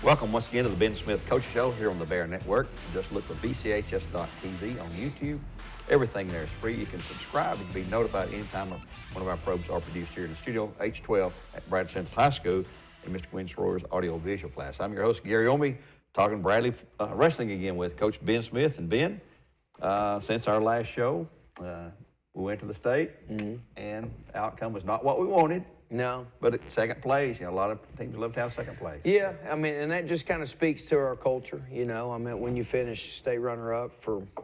Welcome once again to the Ben Smith Coach Show here on the Bear Network. Just look for BCHS.TV on YouTube. Everything there is free. You can subscribe. You can be notified anytime one of our probes are produced here in the studio, H12 at Brad Central High School in Mr. Quinn Schroyer's audio-visual class. I'm your host, Gary Ownbey, talking Bradley wrestling again with Coach Ben Smith. And Ben, since our last show, we went to the state, and the outcome was not what we wanted. No. But at second place, a lot of teams love to have second place. Yeah, I mean, and that just kind of speaks to our culture, I mean, when you finish state runner-up for, I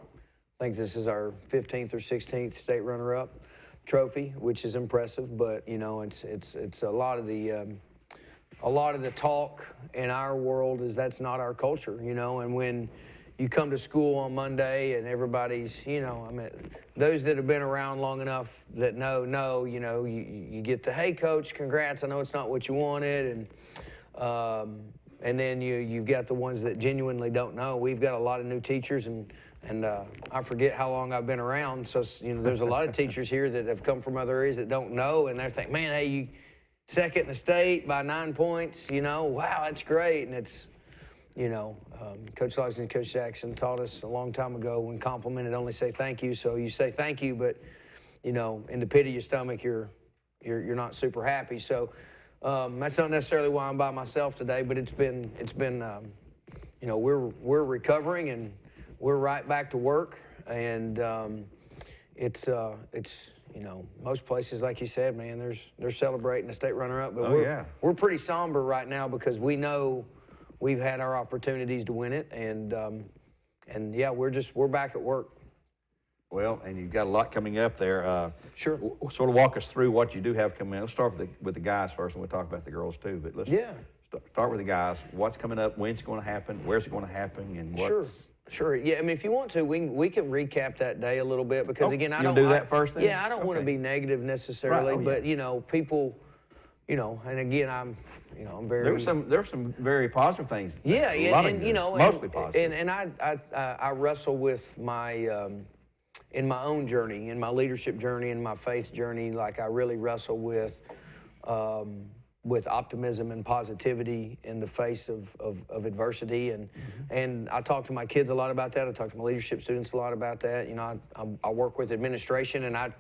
think this is our 15th or 16th state runner-up trophy, which is impressive, but, it's a lot of the talk in our world is that's not our culture, and when you come to school on Monday and everybody's, I mean, those that have been around long enough that know, you get the, hey, coach, congrats, I know it's not what you wanted, and then you've got the ones that genuinely don't know. We've got a lot of new teachers, and I forget how long I've been around, so, there's a lot of teachers here that have come from other areas that don't know, and they're thinking, man, hey, you second in the state by 9 points, wow, that's great, and it's, Coach Logsdon and Coach Jackson taught us a long time ago when complimented, only say thank you. So you say thank you, but, in the pit of your stomach, you're not super happy. So that's not necessarily why I'm by myself today, but it's been we're recovering and we're right back to work. And it's most places, like you said, man, they're celebrating the state runner-up. But we're pretty somber right now because we know we've had our opportunities to win it, and yeah, we're back at work. Well, and you've got a lot coming up there. Sure. Sort of walk us through what you do have coming up. Let's start with the guys first, and we'll talk about the girls too. But let's start with the guys. What's coming up? When's it going to happen? Where's it going to happen? And what? Sure. Yeah, I mean, if you want to, we can recap that day a little bit because again, I don't do that first. Then? Yeah, I don't want to be negative necessarily, but people, and again, I'm very. There's some very positive things. Yeah, mostly positive. And I wrestle with my in my own journey, in my leadership journey, in my faith journey. Like I really wrestle with optimism and positivity in the face of adversity, and I talk to my kids a lot about that. I talk to my leadership students a lot about that. I work with administration, and I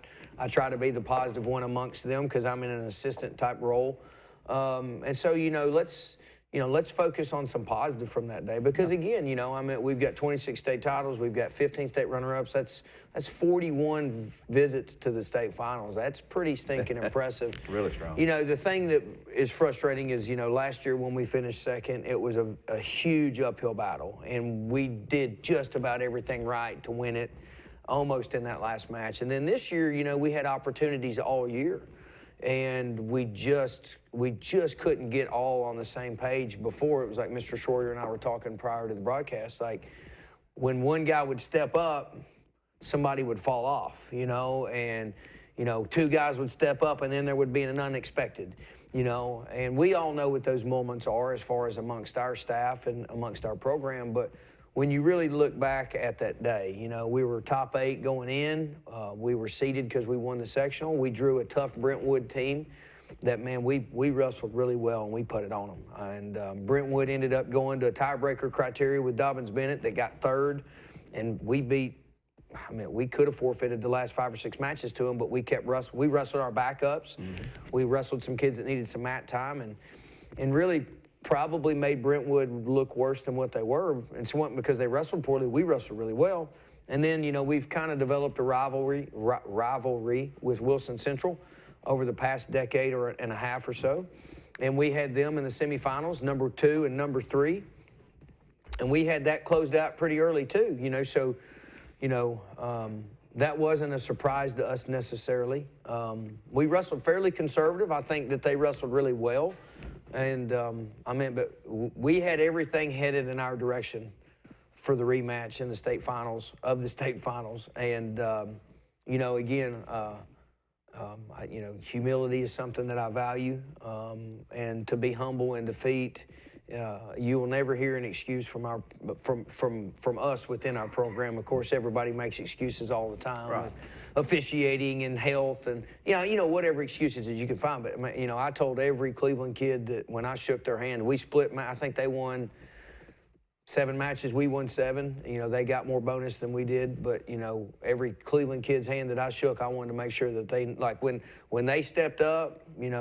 try to be the positive one amongst them because I'm in an assistant type role. And so, let's focus on some positive from that day because again, I mean, we've got 26 state titles, we've got 15 state runner-ups. That's 41 visits to the state finals. That's pretty stinking impressive. Really strong. The thing that is frustrating is, last year when we finished second, it was a huge uphill battle, and we did just about everything right to win it, almost in that last match. And then this year, we had opportunities all year, and we just couldn't get all on the same page before. It was like Mr. Schroyer and I were talking prior to the broadcast, like when one guy would step up, somebody would fall off, and, two guys would step up and then there would be an unexpected, and we all know what those moments are as far as amongst our staff and amongst our program. But when you really look back at that day, we were top 8 going in. We were seeded because we won the sectional. We drew a tough Brentwood team that, man, we wrestled really well and we put it on them. And Brentwood ended up going to a tiebreaker criteria with Dobbins-Bennett that got third, and we could have forfeited the last 5 or 6 matches to them, but we wrestled our backups. We wrestled some kids that needed some mat time, and really probably made Brentwood look worse than what they were. And so because they wrestled poorly, we wrestled really well. And then, we've kind of developed a rivalry with Wilson Central over the past decade and a half or so. And we had them in the semifinals, number 2 and number 3. And we had that closed out pretty early too, so, that wasn't a surprise to us necessarily. We wrestled fairly conservative. I think that they wrestled really well. And, but we had everything headed in our direction for the rematch in the state finals, And, again, humility is something that I value. And to be humble in defeat You will never hear an excuse from us within our program. Of course, everybody makes excuses all the time, Right. with officiating and health and whatever excuses that you can find. But I told every Cleveland kid that when I shook their hand, we split. I think they won 7 matches, we won 7. They got more bonus than we did, but every Cleveland kid's hand that I shook, I wanted to make sure that they, like when they stepped up, in the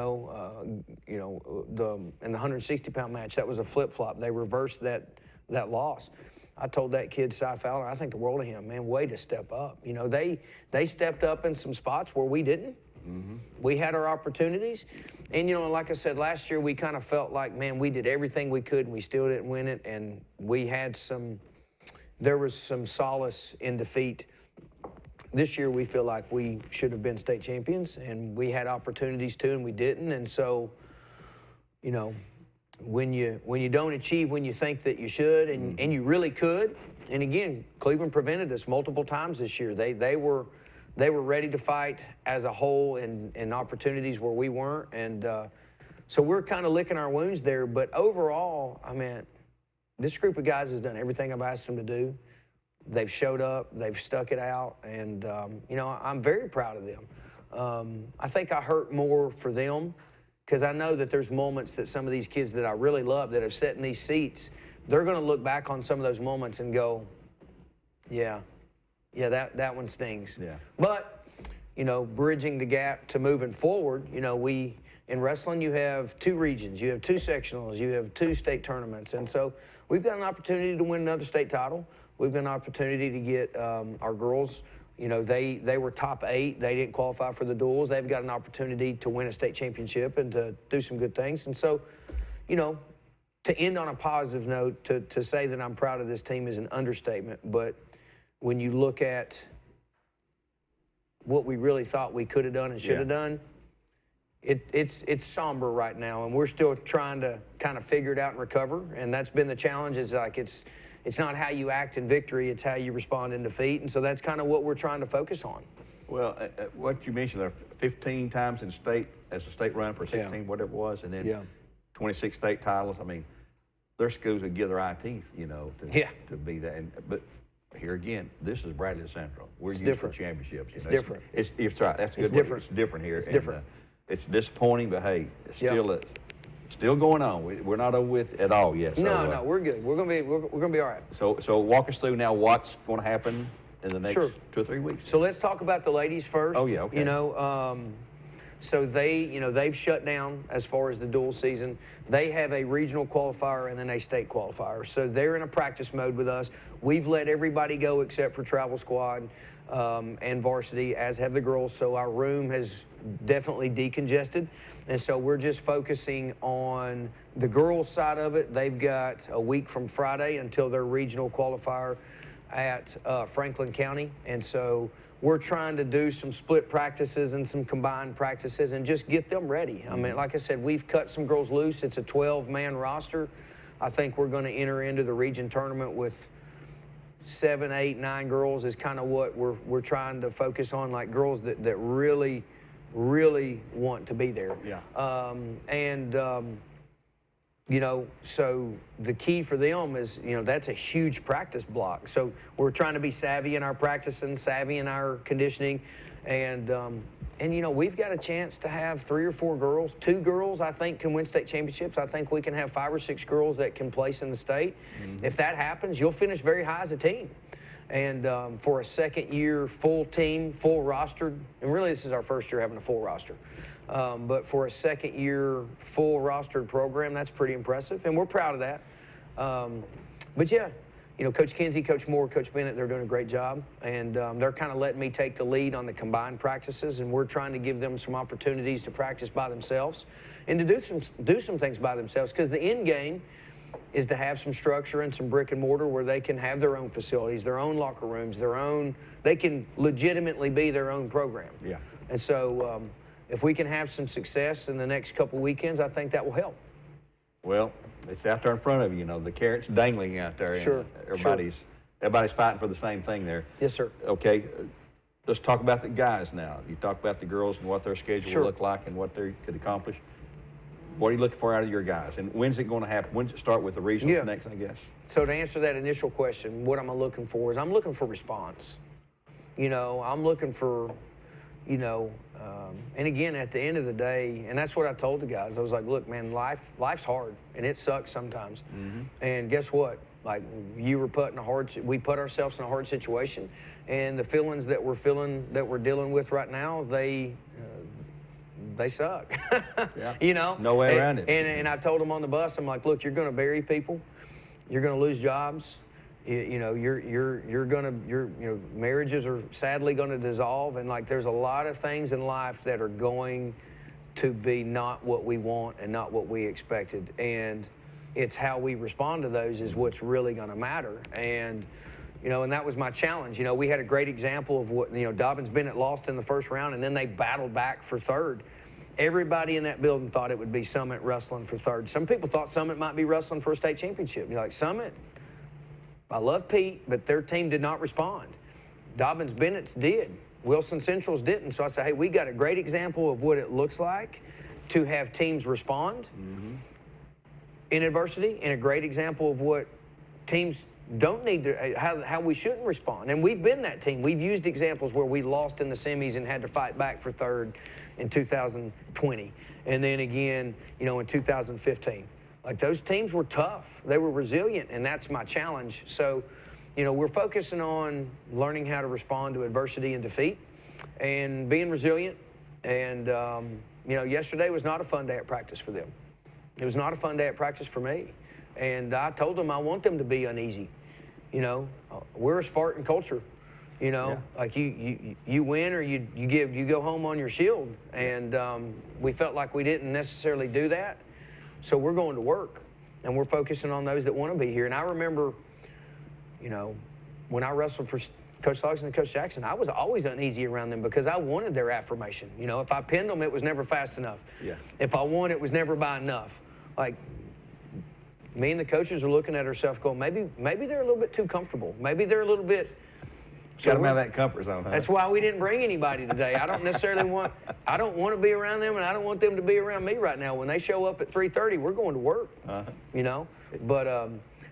160-pound match, that was a flip-flop. They reversed that loss. I told that kid, Cy Fowler, I think the world of him, man, way to step up. They stepped up in some spots where we didn't. Mm-hmm. We had our opportunities. And, like I said, last year we kind of felt like, man, we did everything we could and we still didn't win it. And there was some solace in defeat. This year we feel like we should have been state champions, and we had opportunities too, and we didn't. And so, when you don't achieve when you think that you should, and you really could, and again, Cleveland prevented us multiple times this year. They were ready to fight as a whole in opportunities where we weren't. And so we're kind of licking our wounds there. But overall, I mean, this group of guys has done everything I've asked them to do. They've showed up. They've stuck it out. And, I'm very proud of them. I think I hurt more for them because I know that there's moments that some of these kids that I really love that have sat in these seats, they're going to look back on some of those moments and go, yeah, that one stings. Yeah. But, bridging the gap to moving forward, in wrestling, you have 2 regions, you have 2 sectionals, you have 2 state tournaments. And so we've got an opportunity to win another state title. We've got an opportunity to get our girls, they were top 8. They didn't qualify for the duels. They've got an opportunity to win a state championship and to do some good things. And so, to end on a positive note, to say that I'm proud of this team is an understatement. But when you look at what we really thought we could have done and should have done, it's somber right now, and we're still trying to kind of figure it out and recover. And that's been the challenge. Is like it's not how you act in victory; it's how you respond in defeat. And so that's kind of what we're trying to focus on. Well, what you mentioned there, 15 times in state as a state runner for 16, whatever it was, and then 26 state titles. I mean, their schools would give their eye teeth, to be that. But here again, this is Bradley Central. We're used for championships. It's different. It's right. That's a good word. It's different here. It's different. It's disappointing, but hey, it's still going on. We're not over with at all yet. So, no, we're good. We're gonna be all right. So walk us through now what's going to happen in the next 2 or 3 weeks. So let's talk about the ladies first. Oh yeah, okay. So they've shut down as far as the dual season. They have a regional qualifier and then a state qualifier. So they're in a practice mode with us. We've let everybody go except for travel squad and varsity, as have the girls. So our room has definitely decongested. And so we're just focusing on the girls' side of it. They've got a week from Friday until their regional qualifier at Franklin County. And so we're trying to do some split practices and some combined practices and just get them ready. I mean, like I said, we've cut some girls loose. It's a 12-man roster. I think we're going to enter into the region tournament with 7, 8, 9 girls is kind of what we're trying to focus on, like girls that really, really want to be there. Yeah. So the key for them is, that's a huge practice block. So we're trying to be savvy in our practicing, savvy in our conditioning. And we've got a chance to have 3 or 4 girls. 2 girls, I think, can win state championships. I think we can have 5 or 6 girls that can place in the state. Mm-hmm. If that happens, you'll finish very high as a team. And for a second-year full team, full rostered, and really this is our first year having a full roster. But for a second-year full rostered program, that's pretty impressive, and we're proud of that. But yeah, Coach Kinsey, Coach Moore, Coach Bennett, they're doing a great job, and they're kind of letting me take the lead on the combined practices, and we're trying to give them some opportunities to practice by themselves and to do some things by themselves, because the end game is to have some structure and some brick and mortar where they can have their own facilities, their own locker rooms, they can legitimately be their own program. Yeah. And so if we can have some success in the next couple weekends, I think that will help. Well, it's out there in front of you, the carrot's dangling out there. Sure. And everybody's fighting for the same thing there. Yes, sir. Okay, let's talk about the guys now. You talk about the girls and what their schedule will look like and what they could accomplish. what are you looking for out of your guys? And when's it going to happen? When's it start with the regionals Yeah. next, I guess? So to answer that initial question, what am I looking for is I'm looking for response. You know, I'm looking for, you know, and again, at the end of the day, and that's what I told the guys. I was like, look, man, life's hard, and it sucks sometimes. And guess what? Like, we put ourselves in a hard situation, and the feelings that we're dealing with right now, they suck. Yeah. You know? No way around it. And I told them on the bus, I'm like, look, you're going to bury people, you're going to lose jobs. You know, marriages are sadly going to dissolve, and like there's a lot of things in life that are going to be not what we want and not what we expected, and it's how we respond to those is what's really going to matter. And you know, and that was my challenge. You know, we had a great example of what, you know, Dobyns-Bennett lost in the first round, and then they battled back for third. Everybody in that building thought it would be Summit wrestling for third. Some people thought Summit might be wrestling for a state championship. You're like, Summit, I love Pete, but their team did not respond. Dobyns-Bennett's did. Wilson Central's didn't. So I said, hey, we got a great example of what it looks like to have teams respond in adversity, and a great example of what teams don't need to, how we shouldn't respond. And we've been that team. We've used examples where we lost in the semis and had to fight back for third in 2020. And then again, you know, in 2015. Like, those teams were tough. They were resilient, and that's my challenge. So, you know, we're focusing on learning how to respond to adversity and defeat and being resilient. And, you know, yesterday was not a fun day at practice for them. It was not a fun day at practice for me. And I told them I want them to be uneasy. You know, we're a Spartan culture. You know, like you win or you go home on your shield. And we felt like we didn't necessarily do that. So we're going to work, and we're focusing on those that want to be here. And I remember, you know, when I wrestled for Coach Logan and Coach Jackson, I was always uneasy around them because I wanted their affirmation. You know, if I pinned them, it was never fast enough. Yeah. If I won, it was never by enough. Like, me and the coaches are looking at ourselves going, maybe they're a little bit too comfortable. Maybe they're a little bit. Got them out of that comfort zone, huh? That's why we didn't bring anybody today. I don't necessarily want to be around them, and I don't want them to be around me right now. When they show up at 3:30, we're going to work, you know. But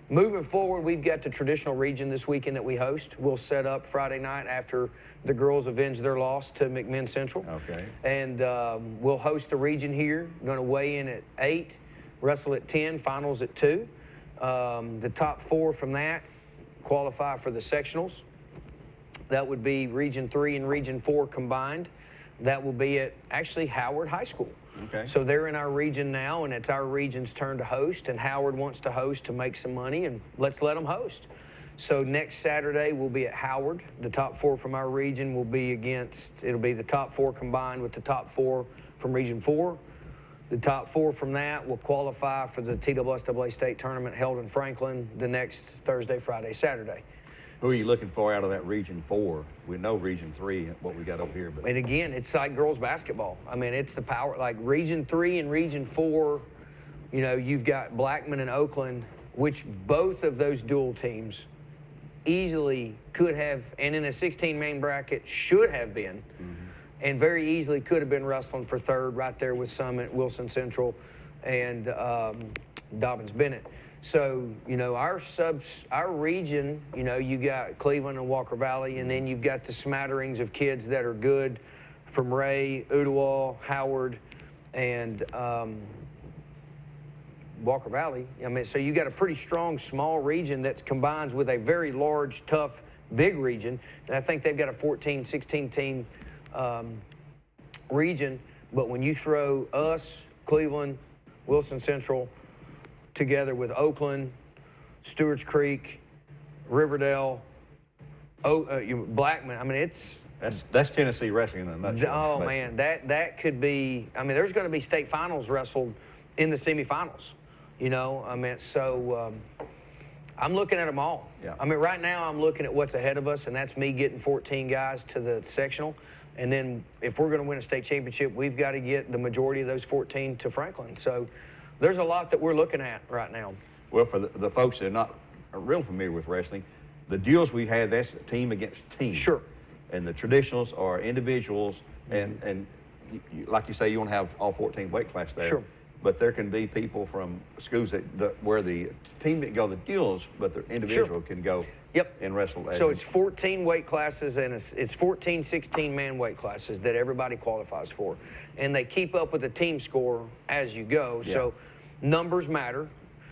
moving forward, we've got the traditional region this weekend that we host. We'll set up Friday night after the girls avenge their loss to McMinn Central. Okay. And we'll host the region here. Going to weigh in at 8, wrestle at 10, finals at 2. The top 4 from that qualify for the sectionals. That would be Region 3 and Region 4 combined. That will be at actually Howard High School. Okay. So they're in our region now, and it's our region's turn to host, and Howard wants to host to make some money, and let's let them host. So next Saturday we'll be at Howard. The top 4 from our region will be it'll be the top 4 combined with the top 4 from Region 4. The top 4 from that will qualify for the TSSAA state tournament held in Franklin the next Thursday, Friday, Saturday. Who are you looking for out of that Region 4? We know Region 3, what we got over here. But and again, it's like girls basketball. I mean, it's the power. Like Region 3 and Region 4, you know, you've got Blackman and Oakland, which both of those dual teams easily could have, and in a 16-man bracket should have been, and very easily could have been wrestling for third right there with Summit, Wilson Central, and Dobyns-Bennett. So, you know, our region, you know, you got Cleveland and Walker Valley, and then you've got the smatterings of kids that are good from Ray, Ooltewah, Howard, and Walker Valley. I mean, so you got a pretty strong small region that combines with a very large, tough, big region. And I think they've got a 14, 16 team region. But when you throw us, Cleveland, Wilson Central, together with Oakland, Stewart's Creek, Riverdale, Blackman. I mean, it's that's Tennessee wrestling in a nutshell. Oh man, that could be. I mean, there's going to be state finals wrestled in the semifinals. You know, I mean, so I'm looking at them all. Yeah. I mean, right now I'm looking at what's ahead of us, and that's me getting 14 guys to the sectional. And then if we're going to win a state championship, we've got to get the majority of those 14 to Franklin. So there's a lot that we're looking at right now. Well, for the folks that are not real familiar with wrestling, the duels we had, that's team against team. Sure. And the traditionals are individuals, and like you say, you want to have all 14 weight class there. Sure. but there can be people from schools where the team didn't go the duels, but the individual can go and wrestle. So it's 14 weight classes, and it's 14, 16-man weight classes that everybody qualifies for. And they keep up with the team score as you go. Yeah. So numbers matter.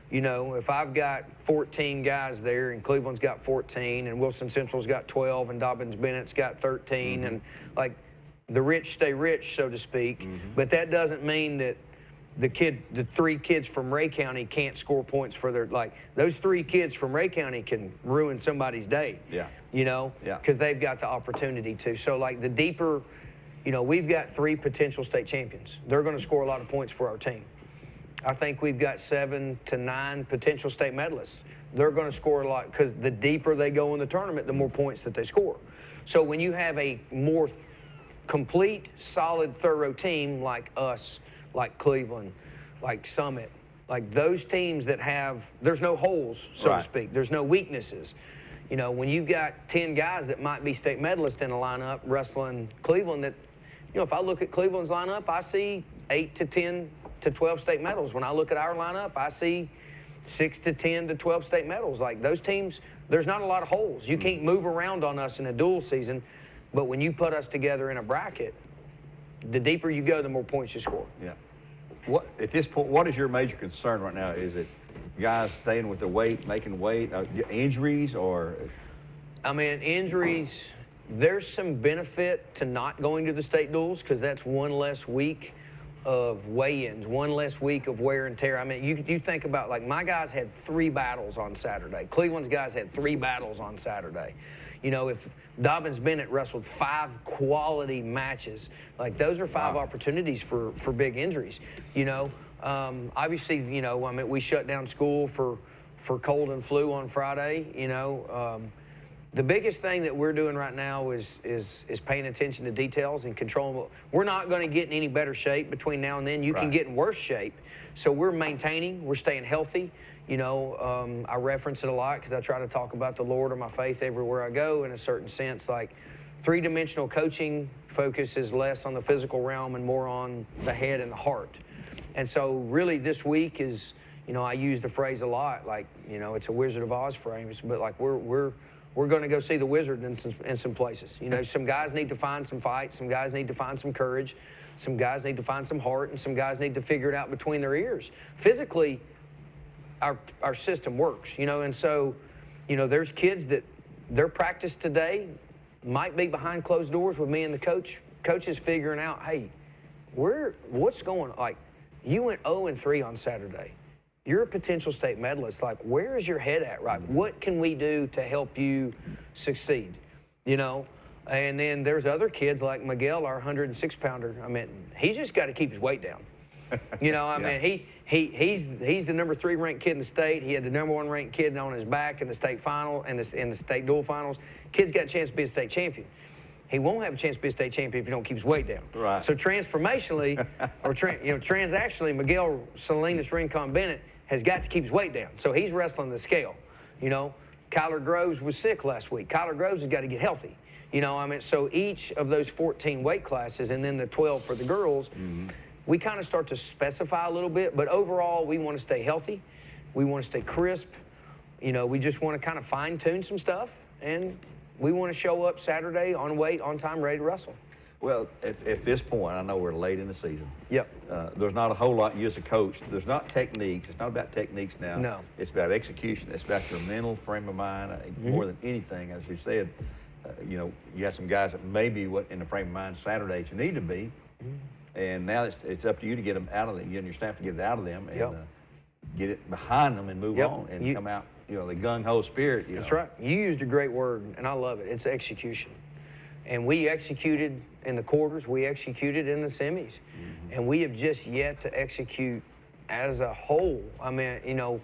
You know, if I've got 14 guys there and Cleveland's got 14 and Wilson Central's got 12 and Dobbins-Bennett's got 13 and like the rich stay rich, so to speak, but that doesn't mean that the 3 kids from Ray County can't score points for their, like those 3 kids from Ray County can ruin somebody's day, you know, because they've got the opportunity to. So like the deeper, you know, we've got 3 potential state champions. They're going to score a lot of points for our team. I think we've got 7 to 9 potential state medalists. They're going to score a lot because the deeper they go in the tournament, the more points that they score. So when you have a more complete, solid, thorough team like us, like Cleveland, like Summit, like those teams that have, there's no holes, so to speak. There's no weaknesses. You know, when you've got 10 guys that might be state medalists in a lineup wrestling Cleveland, that, you know, if I look at Cleveland's lineup, I see 8 to 10 to 12 state medals. When I look at our lineup, I see 6 to 10 to 12 state medals. Like those teams, there's not a lot of holes. You can't move around on us in a dual season, but when you put us together in a bracket, the deeper you go, the more points you score. Yeah. What, at this point, what is your major concern right now? Is it guys staying with the weight, making weight, injuries, or? I mean, injuries, there's some benefit to not going to the state duels because that's one less week of weigh-ins, one less week of wear and tear. I mean, you think about, like, my guys had 3 battles on Saturday. Cleveland's guys had 3 battles on Saturday. You know, if Dobbins-Bennett wrestled 5 quality matches, like, those are 5 opportunities for big injuries, you know. Obviously, you know, I mean, we shut down school for cold and flu on Friday, you know. The biggest thing that we're doing right now is paying attention to details and controlling. We're not going to get in any better shape between now and then. You can get in worse shape. So we're maintaining, we're staying healthy. You know, I reference it a lot because I try to talk about the Lord or my faith everywhere I go in a certain sense. Like 3-dimensional coaching focuses less on the physical realm and more on the head and the heart. And so really this week is, you know, I use the phrase a lot, like, you know, it's a Wizard of Oz phrase, but like we're going to go see the wizard in some places. You know, some guys need to find some fights, some guys need to find some courage, some guys need to find some heart, and some guys need to figure it out between their ears. Physically, our system works, you know, and so, you know, there's kids that their practice today might be behind closed doors with me and the coach. Coach is figuring out, hey, what's going on? Like, you went 0-3 on Saturday. You're a potential state medalist. Like, where is your head at, right? What can we do to help you succeed, you know? And then there's other kids like Miguel, our 106-pounder. I mean, he's just got to keep his weight down. You know, I mean, he's the number 3 ranked kid in the state. He had the number 1 ranked kid on his back in the state final and in the state dual finals. Kid's got a chance to be a state champion. He won't have a chance to be a state champion if he don't keep his weight down. Right. So transformationally, or transactionally, Miguel Salinas Rincon Bennett has got to keep his weight down. So he's wrestling the scale, you know. Kyler Groves was sick last week. Kyler Groves has got to get healthy. You know, I mean, so each of those 14 weight classes and then the 12 for the girls, we kind of start to specify a little bit, but overall we want to stay healthy. We want to stay crisp. You know, we just want to kind of fine tune some stuff, and we want to show up Saturday on weight, on time, ready to wrestle. Well, at this point, I know we're late in the season. Yep. There's not a whole lot you as a coach. There's not techniques. It's not about techniques now. No. It's about execution. It's about your mental frame of mind more than anything. As you said, you know, you have some guys that maybe in the frame of mind Saturday that you need to be, and now it's up to you to get them out of them. You and your staff to get it out of them and get it behind them and move on and come out. You know, the gung-ho spirit. That's right. You used a great word, and I love it. It's execution. And we executed in the quarters, we executed in the semis, and we have just yet to execute as a whole. I mean, you know,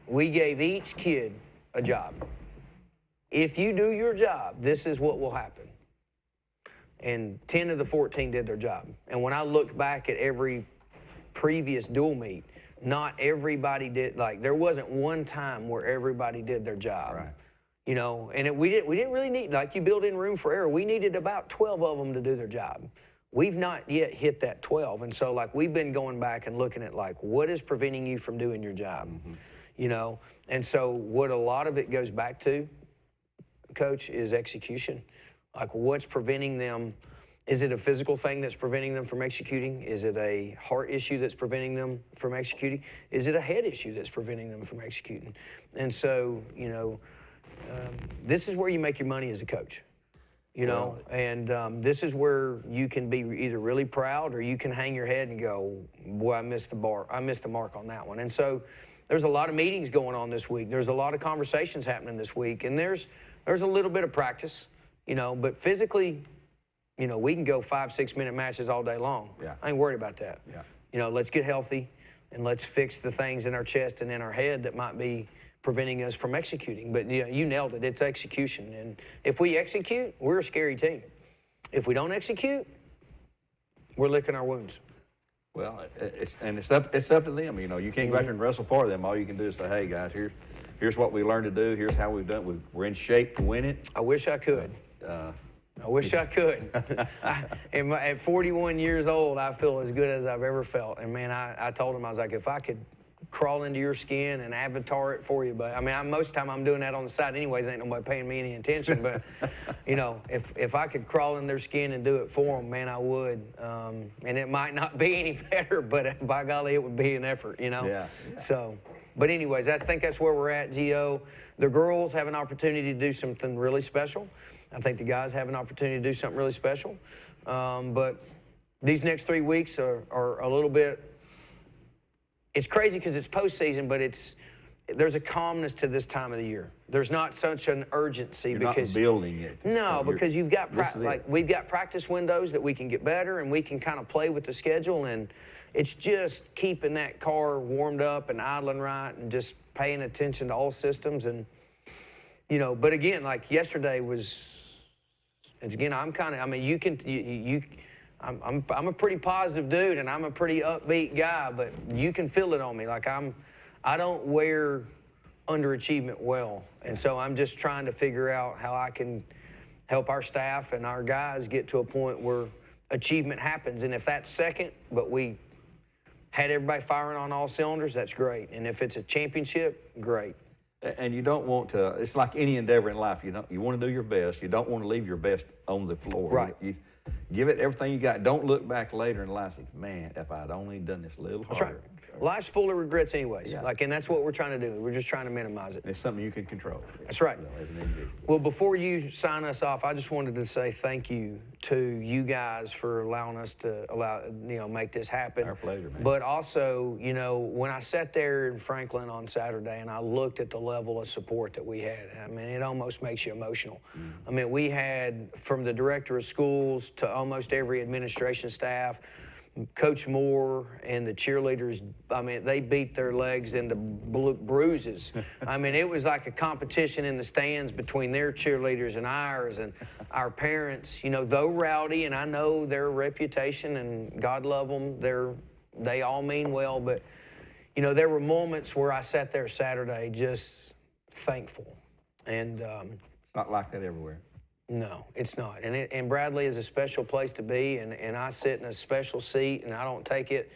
we gave each kid a job. If you do your job, this is what will happen. And 10 of the 14 did their job. And when I looked back at every previous dual meet, not everybody did, like, there wasn't one time where everybody did their job. Right. You know, and we didn't really need, like, you build in room for error. We needed about 12 of them to do their job. we've not yet hit that 12. And so, like, we've been going back and looking at, like, what is preventing you from doing your job, you know? And so what a lot of it goes back to, Coach, is execution. Like, what's preventing them? Is it a physical thing that's preventing them from executing? Is it a heart issue that's preventing them from executing? Is it a head issue that's preventing them from executing? And so, you know, this is where you make your money as a coach, you know, and this is where you can be either really proud or you can hang your head and go, boy, I missed the mark on that one. And so there's a lot of meetings going on this week. There's a lot of conversations happening this week, and there's a little bit of practice, you know, but physically, you know, we can go 5-6 minute matches all day long. Yeah. I ain't worried about that. Yeah. You know, let's get healthy and let's fix the things in our chest and in our head that might be preventing us from executing. But yeah, you nailed it. It's execution. And if we execute, we're a scary team. If we don't execute, we're licking our wounds. Well, it's up to them. You know, you can't go out there and wrestle for them. All you can do is say, hey guys, here's what we learned to do. Here's how we've done it. We're in shape to win it. I wish I could. I wish I could. At 41 years old, I feel as good as I've ever felt. And man, I told him, I was like, if I could crawl into your skin and avatar it for you, but I mean, most of the time I'm doing that on the side anyways, ain't nobody paying me any attention, but you know, if I could crawl in their skin and do it for them, man, I would. And it might not be any better, but by golly, it would be an effort, you know? Yeah. So, but anyways, I think that's where we're at, Gio. The girls have an opportunity to do something really special. I think the guys have an opportunity to do something really special. But these next 3 weeks are a little bit, it's crazy because it's postseason, but there's a calmness to this time of the year. There's not such an urgency. You're because not building it. No, because you've got we've got practice windows that we can get better and we can kind of play with the schedule, and it's just keeping that car warmed up and idling right and just paying attention to all systems. And you know, but again, like yesterday was, again, I'm a pretty positive dude and I'm a pretty upbeat guy, but you can feel it on me. Like I don't wear underachievement well. And so I'm just trying to figure out how I can help our staff and our guys get to a point where achievement happens. And if that's second, but we had everybody firing on all cylinders, that's great. And if it's a championship, great. And you don't want to, it's like any endeavor in life, you want to do your best. You don't want to leave your best on the floor. Right. You give it everything you got. Don't look back later in life and say, man, if I'd only done this a little harder. That's right. Life's full of regrets anyways. Yeah. Like, and that's what we're trying to do. We're just trying to minimize it. It's something you can control. That's right. You know, as an individual. Well, before you sign us off, I just wanted to say thank you to you guys for allowing us to make this happen. Our pleasure, man. But also, you know, when I sat there in Franklin on Saturday and I looked at the level of support that we had, I mean, it almost makes you emotional. I mean, we had from the director of schools to almost every administration staff, Coach Moore and the cheerleaders, I mean, they beat their legs into bruises. I mean, it was like a competition in the stands between their cheerleaders and ours, and our parents, you know, though rowdy, and I know their reputation, and God love them, they all mean well, but, you know, there were moments where I sat there Saturday just thankful. And it's not like that everywhere. No, it's not. And Bradley is a special place to be, and I sit in a special seat, and I don't take it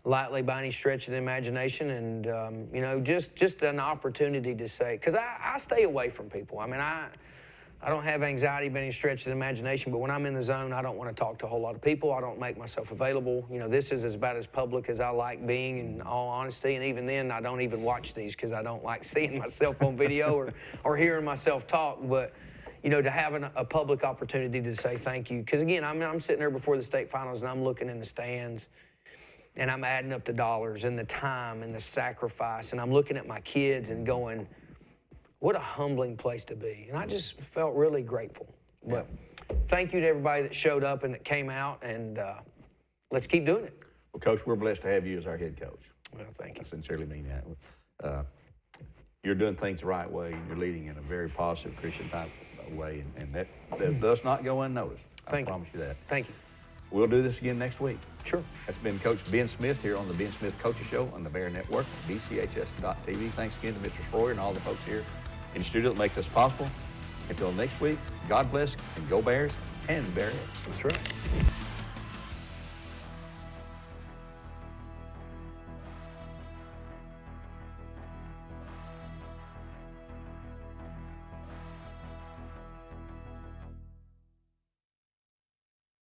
lightly by any stretch of the imagination. And, you know, just an opportunity to say, because I stay away from people. I mean, I don't have anxiety by any stretch of the imagination, but when I'm in the zone, I don't want to talk to a whole lot of people. I don't make myself available. You know, this is about as public as I like being, in all honesty. And even then, I don't even watch these because I don't like seeing myself on video or hearing myself talk. But you know, to have a public opportunity to say thank you. Because again, I'm sitting there before the state finals and I'm looking in the stands and I'm adding up the dollars and the time and the sacrifice, and I'm looking at my kids and going, what a humbling place to be. And I just felt really grateful. But thank you to everybody that showed up and that came out, and let's keep doing it. Well, Coach, we're blessed to have you as our head coach. Well, thank you. I sincerely mean that. You're doing things the right way, and you're leading in a very positive Christian type way, and that does not go unnoticed. I promise you that. Thank you. We'll do this again next week. Sure. That's been Coach Ben Smith here on the Ben Smith Coaches Show on the Bear Network, BCHS.TV. Thanks again to Mr. Sawyer and all the folks here in the studio that make this possible. Until next week, God bless, and go Bears and Bear. That's right.